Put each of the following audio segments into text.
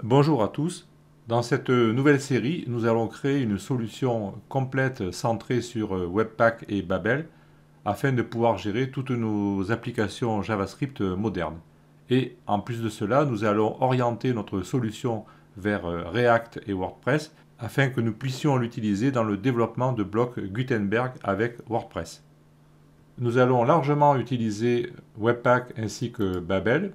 Bonjour à tous. Dans cette nouvelle série, nous allons créer une solution complète centrée sur Webpack et Babel afin de pouvoir gérer toutes nos applications JavaScript modernes. Et en plus de cela, nous allons orienter notre solution vers React et WordPress afin que nous puissions l'utiliser dans le développement de blocs Gutenberg avec WordPress. Nous allons largement utiliser Webpack ainsi que Babel.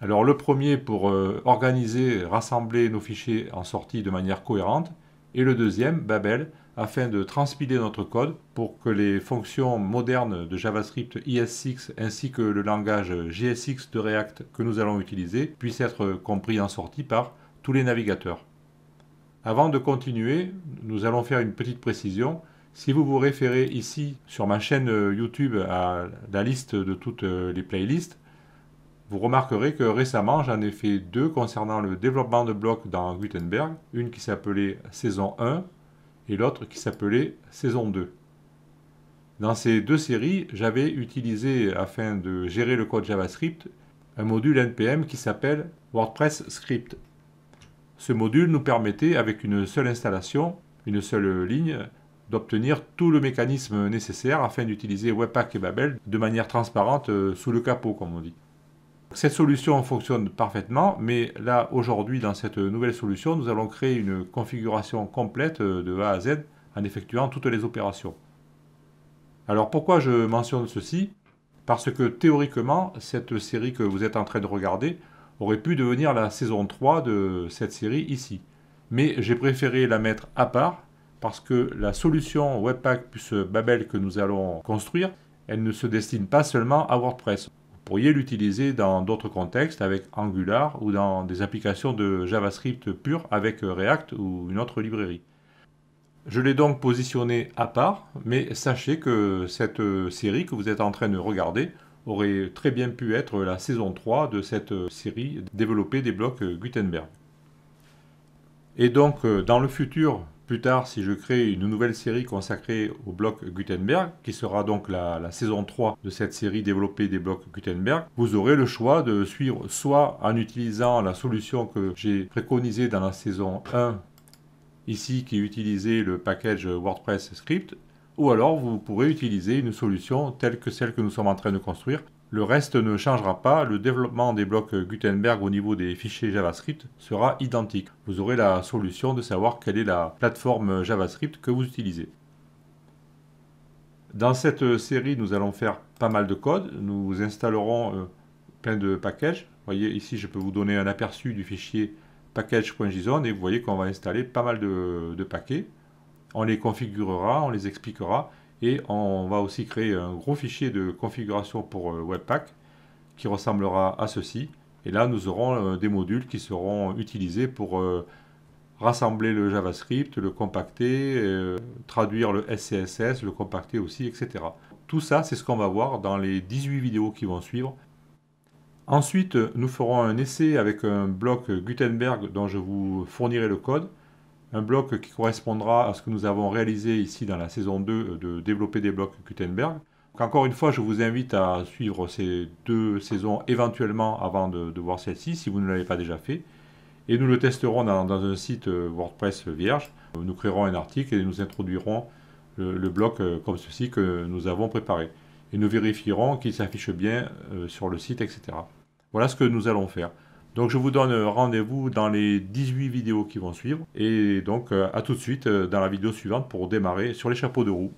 Alors le premier pour organiser, rassembler nos fichiers en sortie de manière cohérente, et le deuxième, Babel, afin de transpiler notre code pour que les fonctions modernes de JavaScript ES6 ainsi que le langage JSX de React que nous allons utiliser puissent être compris en sortie par tous les navigateurs. Avant de continuer, nous allons faire une petite précision. Si vous vous référez ici sur ma chaîne YouTube à la liste de toutes les playlists, vous remarquerez que récemment, j'en ai fait deux concernant le développement de blocs dans Gutenberg, une qui s'appelait saison 1 et l'autre qui s'appelait saison 2. Dans ces deux séries, j'avais utilisé, afin de gérer le code JavaScript, un module NPM qui s'appelle WordPress Script. Ce module nous permettait, avec une seule installation, une seule ligne, d'obtenir tout le mécanisme nécessaire afin d'utiliser Webpack et Babel de manière transparente sous le capot, comme on dit. Cette solution fonctionne parfaitement, mais là, aujourd'hui, dans cette nouvelle solution, nous allons créer une configuration complète de A à Z en effectuant toutes les opérations. Alors pourquoi je mentionne ceci? Parce que théoriquement, cette série que vous êtes en train de regarder aurait pu devenir la saison 3 de cette série ici. Mais j'ai préféré la mettre à part parce que la solution Webpack plus Babel que nous allons construire, elle ne se destine pas seulement à WordPress. Vous pourriez l'utiliser dans d'autres contextes avec Angular ou dans des applications de JavaScript pur avec React ou une autre librairie. Je l'ai donc positionné à part, mais sachez que cette série que vous êtes en train de regarder aurait très bien pu être la saison 3 de cette série développer des blocs Gutenberg. Et donc dans le futur, plus tard, si je crée une nouvelle série consacrée au bloc Gutenberg, qui sera donc la saison 3 de cette série développée des blocs Gutenberg, vous aurez le choix de suivre soit en utilisant la solution que j'ai préconisée dans la saison 1, ici qui utilisait le package WordPress Script, ou alors vous pourrez utiliser une solution telle que celle que nous sommes en train de construire. Le reste ne changera pas, le développement des blocs Gutenberg au niveau des fichiers JavaScript sera identique. Vous aurez la solution de savoir quelle est la plateforme JavaScript que vous utilisez. Dans cette série, nous allons faire pas mal de code. Nous installerons plein de packages. Vous voyez, ici, je peux vous donner un aperçu du fichier package.json et vous voyez qu'on va installer pas mal de paquets. On les configurera, on les expliquera. Et on va aussi créer un gros fichier de configuration pour Webpack qui ressemblera à ceci. Et là, nous aurons des modules qui seront utilisés pour rassembler le JavaScript, le compacter, traduire le SCSS, le compacter aussi, etc. Tout ça, c'est ce qu'on va voir dans les 18 vidéos qui vont suivre. Ensuite, nous ferons un essai avec un bloc Gutenberg dont je vous fournirai le code. Un bloc qui correspondra à ce que nous avons réalisé ici dans la saison 2 de développer des blocs Gutenberg. Donc encore une fois, je vous invite à suivre ces deux saisons éventuellement avant de voir celle-ci, si vous ne l'avez pas déjà fait. Et nous le testerons dans un site WordPress vierge. Nous créerons un article et nous introduirons le bloc comme ceci que nous avons préparé. Et nous vérifierons qu'il s'affiche bien sur le site, etc. Voilà ce que nous allons faire. Donc je vous donne rendez-vous dans les 18 vidéos qui vont suivre. Et donc à tout de suite dans la vidéo suivante pour démarrer sur les chapeaux de roue.